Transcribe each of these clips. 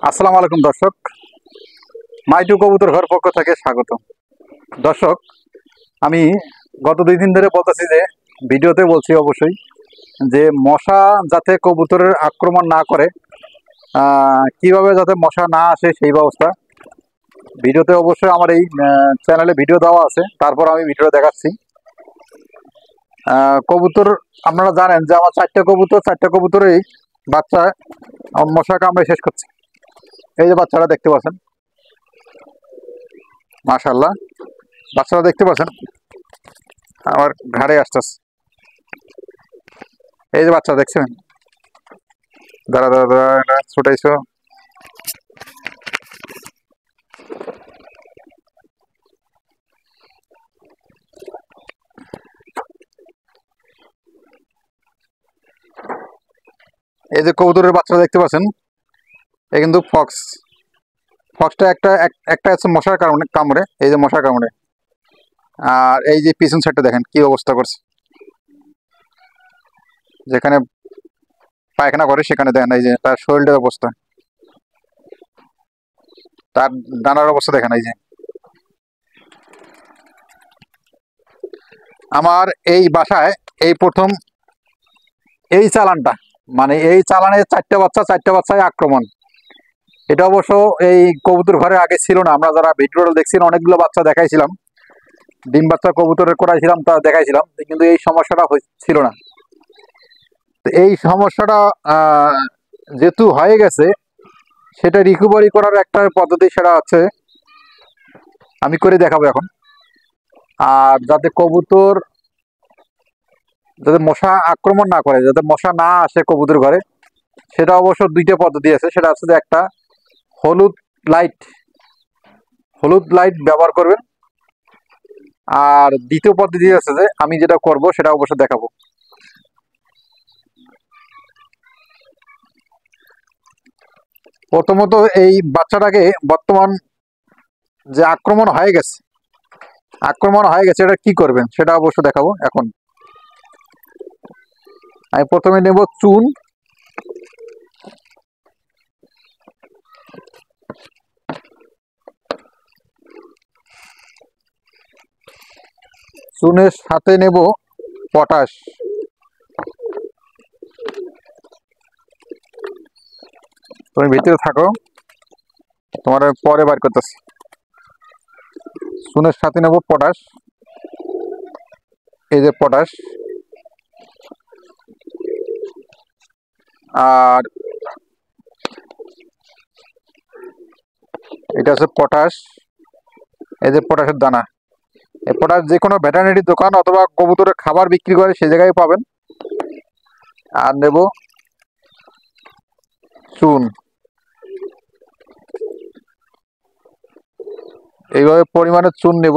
আসসালামু আলাইকুম দর্শক, মাইটু কবুতর ঘর পক্ষ থেকে স্বাগত। দর্শক, আমি গত 2 দিন ধরে বলতেছি যে ভিডিওতে বলছি অবশ্যই যে মশা যাতে কবুতরের আক্রমণ না করে, কিভাবে যাতে মশা না আসে সেই ব্যবস্থা ভিডিওতে অবশ্যই আমার এই চ্যানেলে ভিডিও দেওয়া আছে। তারপর আমি ভিডিও দেখাচ্ছি। কবুতর আপনারা জানেন যে আমার 4টা কবুতরেই বাচ্চা মশা কামড়ে শেষ করছে। এই যে বাচ্চারা দেখতে পাচ্ছেন, মাশাআল্লাহ বাচ্চারা দেখতে পাচ্ছেন আমার ঘাড়ে আসতেছে। এই যে বাচ্চা দেখছেন, দাঁড়া দাঁড়া দাঁড়া ছুটাইছো। এই যে কবুতরের বাচ্চারা দেখতে পাচ্ছেন, এ কিন্তু ফক্সটা একটা আছে মশার কারণে কামড়ে, এই যে মশার কামড়ে। আর এই যে পিছন সাইডটা দেখেন কি অবস্থা করছে, যেখানে পায়খানা করে সেখানে দেখেন এই যে তার শরীরের অবস্থা, তার ডানার অবস্থা দেখেন। এই যে আমার এই বাসায় এই প্রথম এই চালানটা, মানে এই চালানে 4টা বাচ্চায় আক্রমণ। এটা অবশ্য এই কবুতর ঘরে আগে ছিল না। আমরা যারা ভিডিওটা দেখছিলাম অনেকগুলো বাচ্চা দেখাইছিলাম, ডিম বাচ্চা কবুতরের করাইছিলাম, তা দেখাইছিলাম, কিন্তু এই সমস্যাটা ছিল না। তো এই সমস্যাটা যেহেতু হয়ে গেছে, সেটা রিকভারি করার একটা পদ্ধতি, সেটা হচ্ছে আমি করে দেখাবো এখন। আর যাতে কবুতর যাতে মশা আক্রমণ না করে, যাতে মশা না আসে কবুতর ঘরে, সেটা অবশ্য 2টা পদ্ধতি আছে। সেটা হচ্ছে যে একটা হলুদ লাইট ব্যবহার করবেন, আর দ্বিতীয় পদ্ধতি আছে যে আমি যেটা করব সেটা অবশ্য দেখাবো। প্রথমত এই বাচ্চাটাকে বর্তমান যে আক্রমণ হয়ে গেছে এটা কি করবেন সেটা অবশ্য দেখাবো এখন। আমি প্রথমে নেব চুন। চুনের সাথে নেব পটাশ। তুমি ভিতরে থাকো, তোমার পরে বার করতেছি। চুনের সাথে নেব পটাশ, এই যে পটাশ। আর এটা হচ্ছে পটাশ, এই যে পটাশের দানা। এই পটাশ যে কোনো ভেটেরিনারি দোকান অথবা কবুতরের খাবার বিক্রি করে সেই জায়গায় পাবেন। আর নেব চুন, এইভাবে পরিমাণে চুন নেব।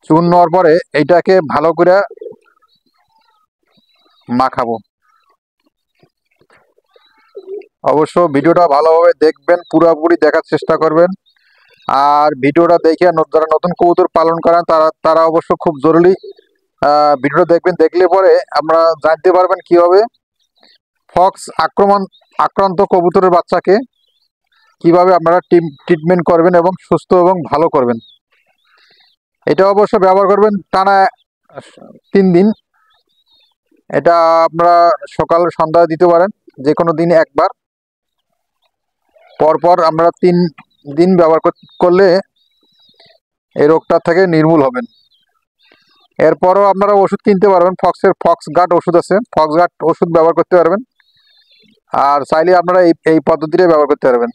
চুন নেওয়ার পরে এইটাকে ভালো করে মাখাবো। অবশ্য ভিডিওটা ভালোভাবে দেখবেন, পুরোপুরি দেখার চেষ্টা করবেন। আর ভিডিওটা দেখে যারা নতুন কবুতর পালন করেন তারা অবশ্য খুব জরুরি ভিডিওটা দেখবেন। দেখলে পরে আমরা জানতে পারবেন কিভাবে ফক্স আক্রান্ত কবুতরের বাচ্চাকে কিভাবে আপনারা ট্রিটমেন্ট করবেন এবং সুস্থ এবং ভালো করবেন। এটা অবশ্য ব্যবহার করবেন টানা 3 দিন। এটা আপনারা সকাল সন্ধ্যায় দিতে পারেন, যে কোনো দিন একবার। পরপর আমরা 3 দিন ব্যবহার করলে এই রোগটা থেকে নির্মূল হবেন। এরপরও আপনারা ওষুধ কিনতে পারবেন, ফক্স গার্ড ওষুধ আছে, ফক্স গার্ড ওষুধ ব্যবহার করতে পারবেন। আর চাইলে আপনারা এই পদ্ধতিটা ব্যবহার করতে পারবেন।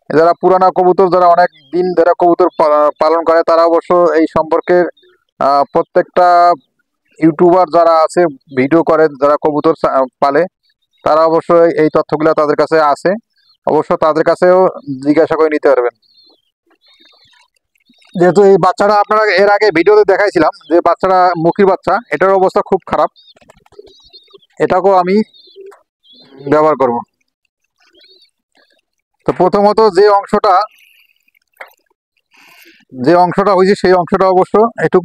যারা পুরানা কবুতর, যারা অনেক দিন ধরে কবুতর পালন করে, তারা অবশ্য এই সম্পর্কে প্রত্যেকটা ইউটিউবার যারা আছে ভিডিও করে, যারা কবুতর পালে, তারা অবশ্যই এই তথ্যগুলো তাদের কাছে আছে। অবশ্য তাদের কাছেও জিজ্ঞাসা করে নিতে পারবেন। যেহেতু এই বাচ্চাটা আপনারা এর আগে ভিডিওতে দেখাইছিলাম যে বাচ্চাটা মুখির বাচ্চা, এটার অবস্থা খুব খারাপ, এটাকেও আমি ব্যবহার করব। তো প্রথমত যে অংশটা হয়েছে সেই অংশটা অবশ্য একটু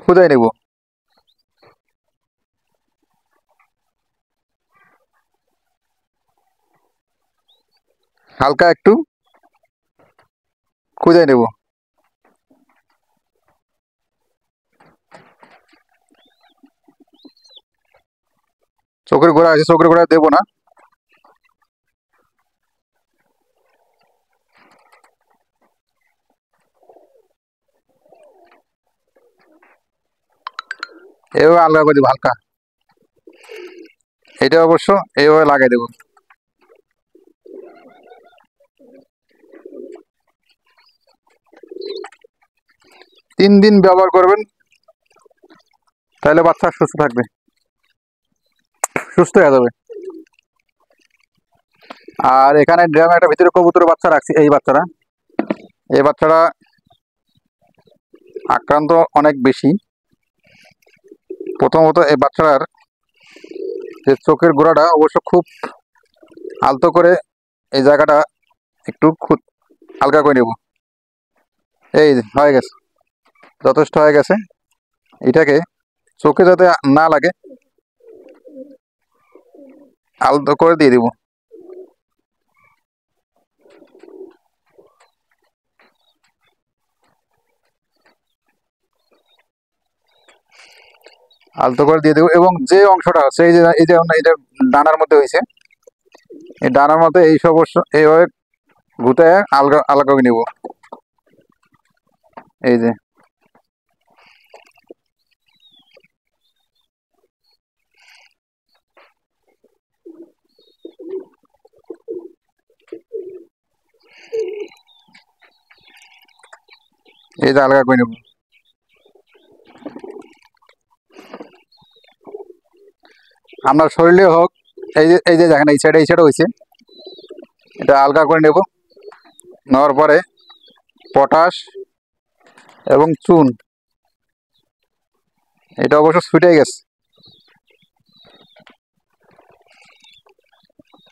খুদাই নেব। হালকা একটু খুঁজে নেব। চোখের গোড়া আছে, চোখের গোড়া দেবো না। এভাবে আলগা করে দেবো হালকা। এটা অবশ্য এইভাবে লাগাই দেবো। 3 দিন ব্যবহার করবেন, তাহলে বাচ্চা সুস্থ থাকবে, সুস্থ হয়ে যাবে। আর এখানে ড্রামে একটা ভিতরে কবুতরের বাচ্চা রাখছি। এই বাচ্চাটা আক্রান্ত অনেক বেশি। প্রথমত এই বাচ্চাটার যে চোখের গোড়াটা অবশ্য খুব আলতো করে এই জায়গাটা একটু হালকা করে নেব। এই হয়ে গেছে, যথেষ্ট হয়ে গেছে। এটাকে চোখে যাতে না লাগে আলতো করে দিয়ে দিব। আলতো করে দিয়ে দেবো, এবং যে অংশটা আছে এই যে ডানার মধ্যে হয়েছে, এই ডানার মধ্যে এই সব এইভাবে ঘুতে আলগা আলগা করে নিব। এই যে আলগা করে নেব। আপনার শরীরে হোক, এই যে দেখেন এই সাইডে হয়েছে, এটা আলগা করে নেব। নেওয়ার পরে পটাশ এবং চুন, এটা অবশ্য ছুটে গেছে।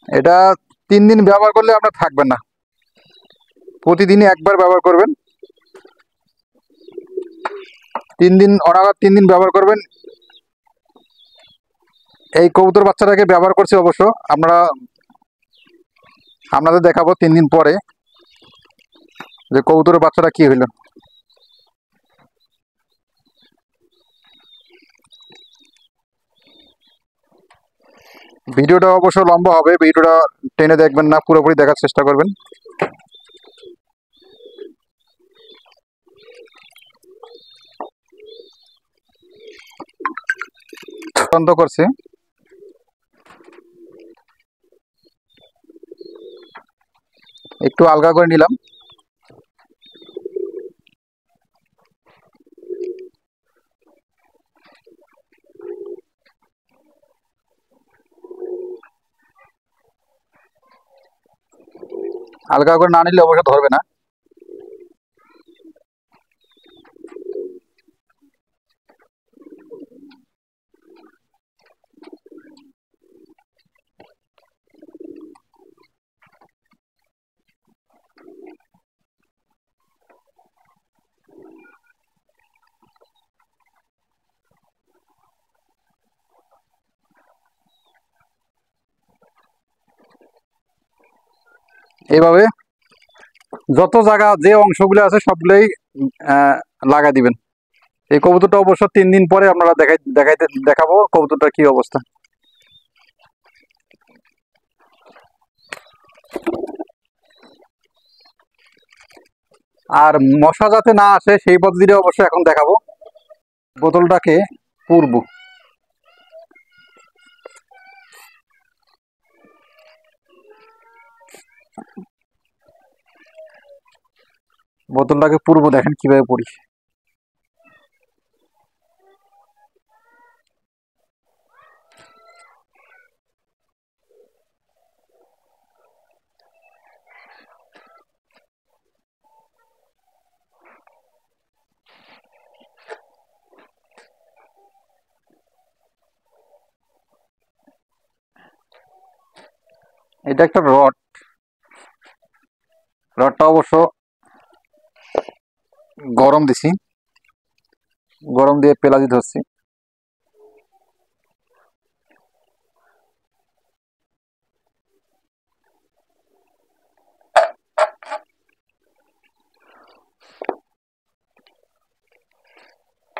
এটা 3 দিন ব্যবহার করলে আপনার থাকবেন না, প্রতিদিনই একবার ব্যবহার করবেন। 3 দিন অনাগার 3 দিন ব্যবহার করবেন। এই কবুতর বাচ্চাটাকে ব্যবহার করছি অবশ্য আপনাদের দেখাবো 3 দিন পরে যে কবুতরের বাচ্চাটা কি হইল। ভিডিওটা অবশ্য লম্বা হবে, ভিডিওটা টেনে দেখবেন না, পুরোপুরি দেখার চেষ্টা করবেন। বন্ধ করছি। একটু আলগা করে নিলাম। আলগা করে না নিলে অবশ্য ধরবে না। এইভাবে যত জায়গা যে অংশগুলো আছে সবগুলোই লাগা দিবেন। এই কবুতরটা অবশ্য 3 দিন পরে আপনারা দেখাবো কবুতরটার কি অবস্থা। আর মশা যাতে না আসে সেই পদ্ধতিটা অবশ্য এখন দেখাবো। বোতলটাকে পুরবো। বোতলটাকে পুরবো, দেখেন কিভাবে পুরি। এটা একটা রডটা অবশ্য গরম দিছি, গরম দিয়ে পেলাজি ধরছি।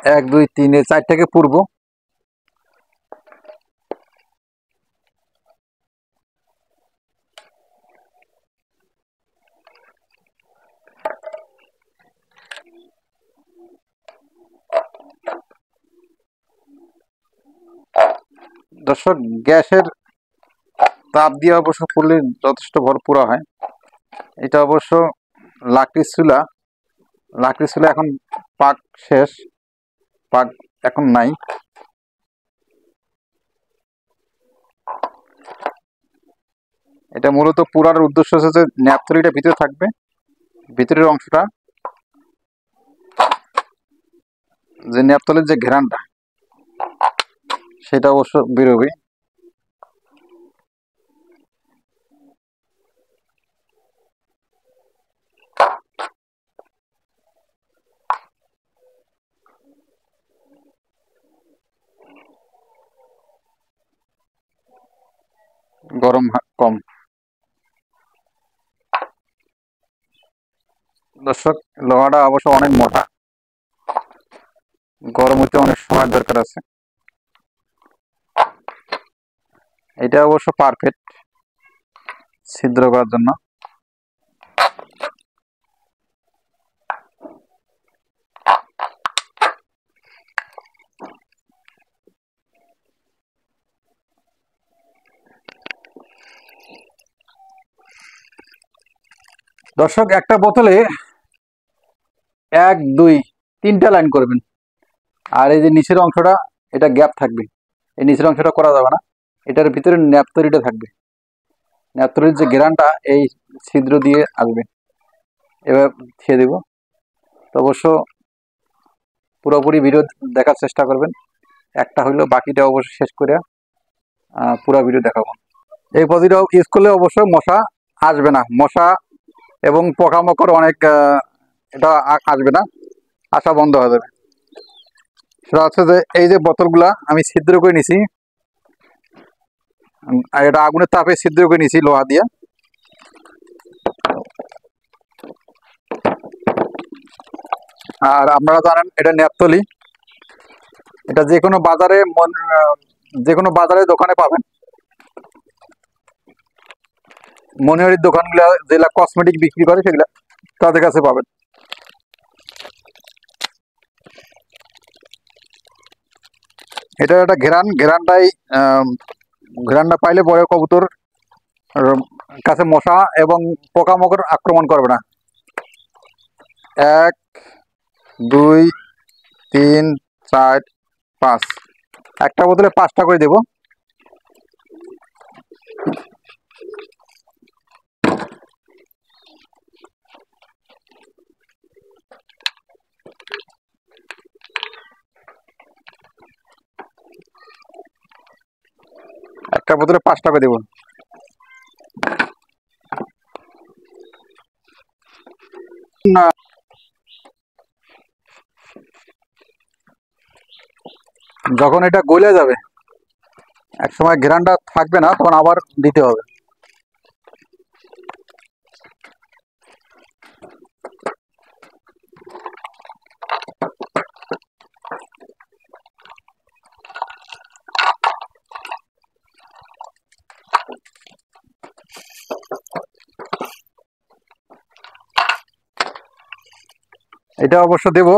1 2 3 এই 4টাকে পুরবো। দর্শক, গ্যাসের তাপ দিয়ে অবশ্য পুরলে যথেষ্ট ভরপুরা হয়। এটা অবশ্য লাকড়ির চুলা, লাকড়ির চুলা এখন পাক শেষ, পাক এখন নাই। এটা মূলত পুরার উদ্দেশ্য হচ্ছে যে ন্যাপথলিটা ভিতরে থাকবে, ভিতরের অংশটা, যে ন্যাপথলির যে ঘেরানটা সেটা অবশ্য বেরোবে। গরম কম। দর্শক, লোহাটা অবশ্য অনেক মোটা, গরম হতে অনেক সময় দরকার আছে। এটা অবশ্য পারফেক্ট ছিদ্র করার জন্য। দর্শক, একটা বোতলে 1 2 3টা লাইন করবেন। আর এই যে নিচের অংশটা, এটা গ্যাপ থাকবে, এই নিচের অংশটা করা যাবে না, এটার ভিতরে ন্যাপথলিটা থাকবে। ন্যাপথলির যে ঘেরানটা এই ছিদ্র দিয়ে আসবে। এবার খেয়ে দেব। তো অবশ্য পুরোপুরি ভিডিও দেখার চেষ্টা করবেন, একটা হইলো, বাকিটা অবশ্য শেষ করে পুরো ভিডিও দেখাবো। এই পদ্ধতিটা ইউজ করলে অবশ্য মশা আসবে না, মশা এবং পোকামাকড় অনেক এটা আসবে না, আসা বন্ধ হয়ে যাবে। সেটা হচ্ছে যে এই যে বোতলগুলা আমি ছিদ্র করে নিছি, এটা আগুনের তাপে ছিদ্র করে নিছি লোহা দিয়ে। আর আপনারা জানেন এটা ন্যাপথলি, এটা যে কোনো বাজারে দোকানে পাবেন। মনিহারির দোকানগুলো যেগুলা কসমেটিক বিক্রি করে সেগুলা তাদের কাছে পাবেন। এটা একটা ঘেরানটা পাইলে পরে কবুতর কাছে মশা এবং পোকামাকড় আক্রমণ করবে না। 1 2 3 4 5, একটা বোতলে 5টা করে দেব। একটা বোতলে 5টা করে দেব। না, যখন এটা গলে যাবে, এক সময় ঘেরানটা থাকবে না, তখন আবার দিতে হবে। এটা অবশ্য দেব।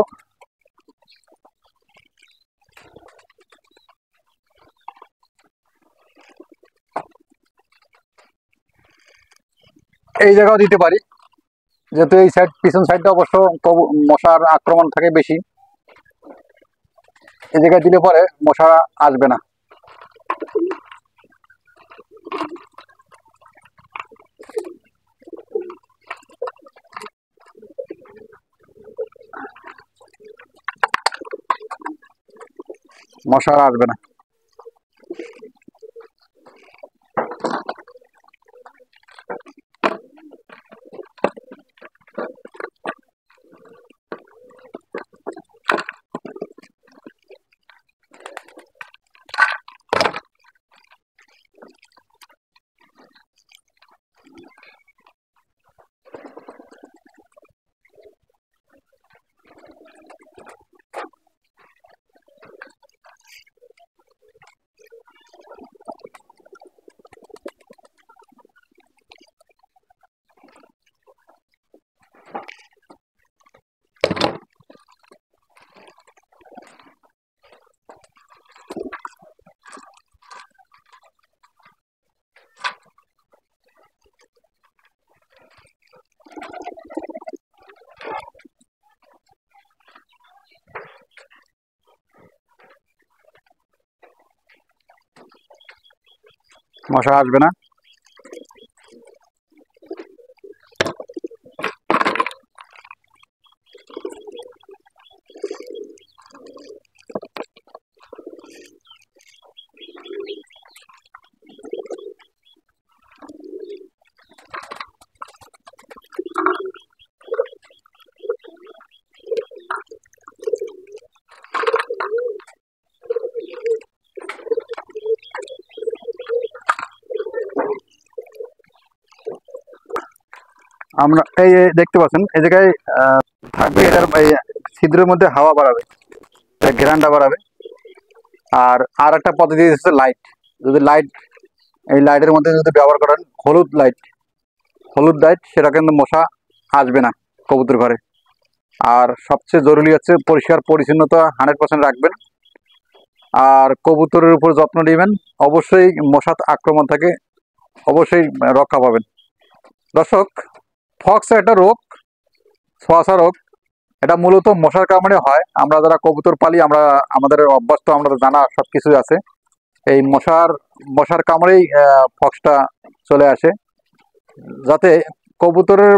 এই জায়গাও দিতে পারি, যেহেতু এই সাইড, পিছন সাইডটা অবশ্য মশার আক্রমণ থাকে বেশি, এই জায়গায় দিলে পরে মশা আসবে না। মশা আসবে না। মশা আসবে না। আমরা এই এই দেখতে পাচ্ছেন এই জায়গায় থাকবে, এটার এই ছিদ্রের মধ্যে হাওয়া বাড়াবে, ঘেরানটা বাড়াবে। আর আর একটা পদ্ধতি হচ্ছে লাইট। যদি লাইট, এই লাইটের মধ্যে যদি ব্যবহার করেন হলুদ লাইট, সেটা কিন্তু মশা আসবে না কবুতর ঘরে। আর সবচেয়ে জরুরি হচ্ছে পরিষ্কার পরিচ্ছন্নতা 100% রাখবেন। আর কবুতরের উপর যত্ন নেবেন, অবশ্যই মশা আক্রমণ থেকে অবশ্যই রক্ষা পাবেন। দর্শক, ফক্স একটা রোগ, ছোঁয়াচা রোগ। এটা মূলত মশার কামড়ে হয়। আমরা যারা কবুতর পালি, আমরা আমাদের অভ্যস্ত, আমরা জানা সব কিছুই আছে। এই মশার কামড়েই ফক্সটা চলে আসে। যাতে কবুতরের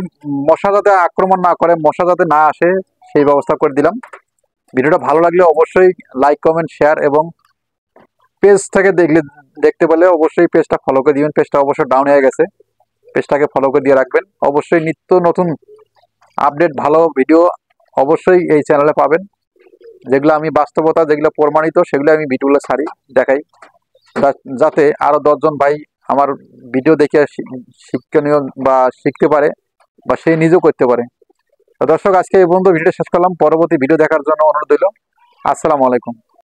মশা যাতে আক্রমণ না করে, মশা যাতে না আসে, সেই ব্যবস্থা করে দিলাম। ভিডিওটা ভালো লাগলে অবশ্যই লাইক, কমেন্ট, শেয়ার, এবং পেজ থেকে দেখতে পেলে অবশ্যই পেজটা ফলো করে দিবেন। পেজটা অবশ্যই ডাউন হয়ে গেছে, পেজটাকে ফলো করে দিয়ে রাখবেন। অবশ্যই নিত্য নতুন আপডেট ভালো ভিডিও অবশ্যই এই চ্যানেলে পাবেন। যেগুলো আমি বাস্তবতা, যেগুলো প্রমাণিত, সেগুলো আমি ভিডিওগুলো ছাড়ি, দেখাই, যাতে আরো 10 জন ভাই আমার ভিডিও দেখে শিক্ষণীয় বা শিখতে পারে, বা সে নিজেও করতে পারে। তো দর্শক, আজকে এই পর্যন্ত ভিডিও শেষ করলাম। পরবর্তী ভিডিও দেখার জন্য অনুরোধ রইল। আসসালামু আলাইকুম।